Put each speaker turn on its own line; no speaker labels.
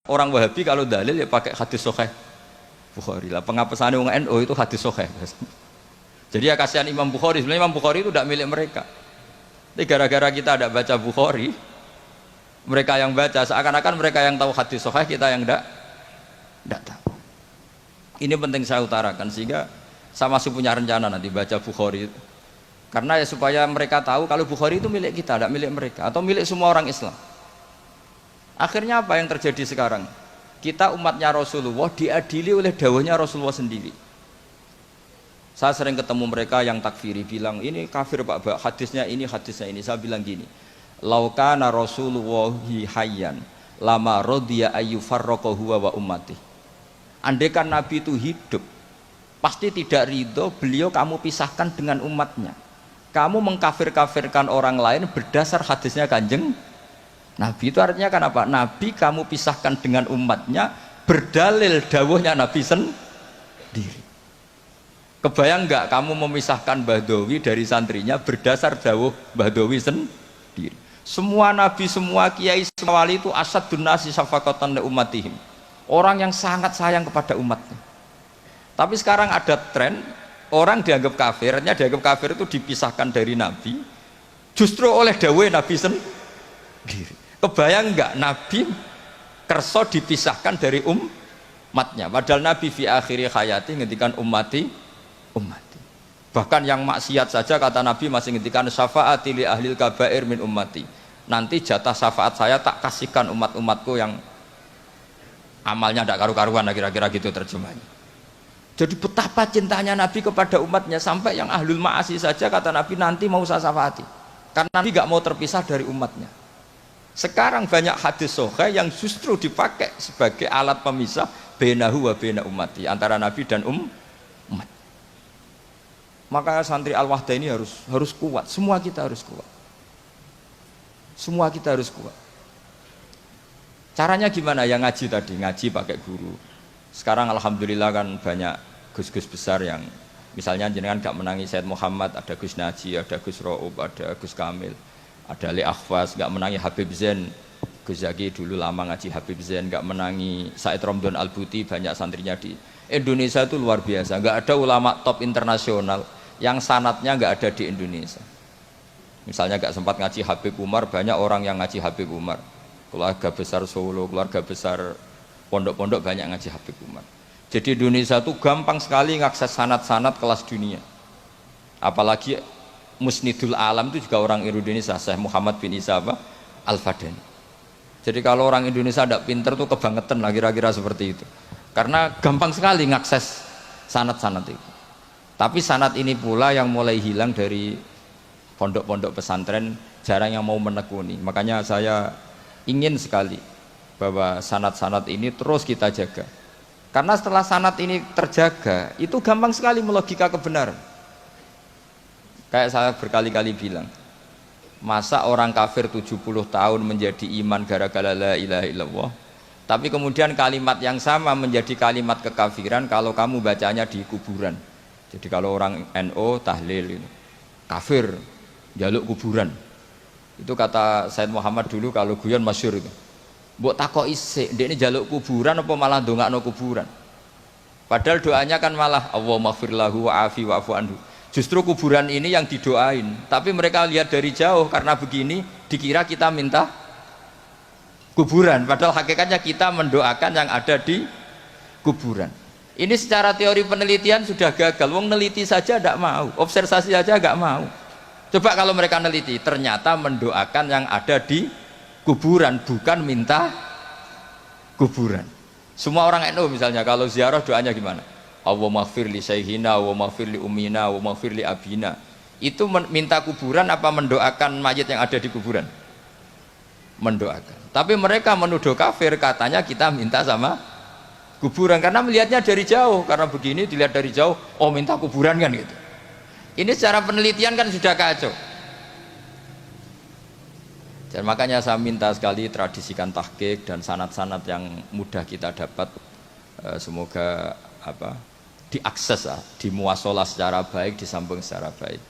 Orang Wahabi kalau dalil ya pakai hadis sahih Bukhari lah. Pengapesannya orang NU itu hadis sahih. Jadi ya kasihan Imam Bukhari. Sebenarnya Imam Bukhari itu tidak milik mereka. Tapi gara-gara kita tidak baca Bukhari, mereka yang baca seakan-akan mereka yang tahu hadis sahih, kita yang tidak tahu. Ini penting saya utarakan sehingga saya masih punya rencana nanti baca Bukhari. Karena ya supaya mereka tahu kalau Bukhari itu milik kita, tidak milik mereka atau milik semua orang Islam. Akhirnya apa yang terjadi sekarang? Kita umatnya Rasulullah diadili oleh dawahnya Rasulullah sendiri. Saya sering ketemu mereka yang takfiri bilang ini kafir Pak, hadisnya ini. Saya bilang gini, laukana Rasulullahi hayyan lama rodiya ayyufarraqa huwa wa ummati. Andaikan Nabi itu hidup, pasti tidak ridho beliau kamu pisahkan dengan umatnya. Kamu mengkafir-kafirkan orang lain berdasar hadisnya Kanjeng Nabi. Itu artinya kan apa? Nabi kamu pisahkan dengan umatnya berdalil dawuhnya Nabi sendiri. Kebayang nggak kamu memisahkan Badawi dari santrinya berdasar dawuh Badawi sendiri? Semua nabi, semua kiai, semua wali itu asadun nasi syafaqatan li ummatihim. Orang yang sangat sayang kepada umatnya. Tapi sekarang ada tren orang dianggap kafir, artinya dianggap kafir itu dipisahkan dari nabi justru oleh dawuh Nabi sendiri. Kebayang nggak Nabi kerso dipisahkan dari umatnya, padahal Nabi fi akhiri hayati ngendikan ummati. Bahkan yang maksiat saja kata Nabi masih ngendikan syafaati li ahlil kabair min ummati. Nanti jatah syafaat saya tak kasihkan umat-umatku yang amalnya tidak karu-karuan, kira-kira gitu terjemahnya. Jadi betapa cintanya Nabi kepada umatnya sampai yang ahlul ma'asi saja kata Nabi nanti mau saya syafaati karena Nabi gak mau terpisah dari umatnya. Sekarang banyak hadis sahih yang justru dipakai sebagai alat pemisah bainahu wa baina ummati, antara Nabi dan umat. Maka santri Al-Wahdah ini harus kuat. Semua kita harus kuat. Semua kita harus kuat. Caranya gimana? Yang ngaji tadi, ngaji pakai guru. Sekarang alhamdulillah kan banyak gus-gus besar yang misalnya jenengan gak menangi Said Muhammad, ada Gus Naji, ada Gus Ro'ub, ada Gus Kamil, ada Li Akhwas, gak menangi Habib Zain. Gus Zaki dulu lama ngaji Habib Zain, gak menangi Said Romdon Al-Buti, banyak santrinya di Indonesia itu luar biasa. Gak ada ulama top internasional yang sanatnya nggak ada di Indonesia. Misalnya nggak sempat ngaji Habib Umar, banyak orang yang ngaji Habib Umar. Keluarga besar Solo, keluarga besar pondok-pondok banyak ngaji Habib Umar. Jadi Indonesia itu gampang sekali ngakses sanat-sanat kelas dunia. Apalagi Musnidul Alam itu juga orang Indonesia, Syekh Muhammad bin Isa Al-Fadani. Jadi kalau orang Indonesia tidak pinter tuh kebangetan lah kira-kira seperti itu. Karena gampang sekali ngakses sanat-sanat itu. Tapi sanad ini pula yang mulai hilang dari pondok-pondok pesantren, jarang yang mau menekuni. Makanya saya ingin sekali bahwa sanad-sanad ini terus kita jaga. Karena setelah sanad ini terjaga, itu gampang sekali melogika kebenaran. Kayak saya berkali-kali bilang, masa orang kafir 70 tahun menjadi iman gara-gara la ilaha illallah, tapi kemudian kalimat yang sama menjadi kalimat kekafiran kalau kamu bacanya di kuburan. Jadi kalau orang NO tahlil itu kafir, jaluk kuburan. Itu kata Said Muhammad dulu kalau guyon masyhur itu. Mbok takoki sik, ndekne jaluk kuburan apa malah ndongakno kuburan. Padahal doanya kan malah Allahumma ighfir lahu wa'afi wa'fu anhu. Justru kuburan ini yang didoain, tapi mereka lihat dari jauh karena begini dikira kita minta kuburan, padahal hakikatnya kita mendoakan yang ada di kuburan. Ini secara teori penelitian sudah gagal. Wong neliti saja tidak mau, observasi saja nggak mau. Coba kalau mereka neliti, ternyata mendoakan yang ada di kuburan, bukan minta kuburan. Semua orang NU misalnya kalau ziarah doanya gimana? Allahumma ighfir li sayhina, Allahumma ighfir li ummina, Allahumma ighfir li abina. Itu minta kuburan apa mendoakan mayit yang ada di kuburan? Mendoakan. Tapi mereka menuduh kafir, katanya kita minta sama kuburan karena melihatnya dari jauh, karena begini dilihat dari jauh, oh minta kuburan kan gitu. Ini secara penelitian kan sudah kacau. Dan makanya saya minta sekali tradisikan tahqiq dan sanad-sanad yang mudah kita dapat, semoga diakses, dimuasalah secara baik, disambung secara baik.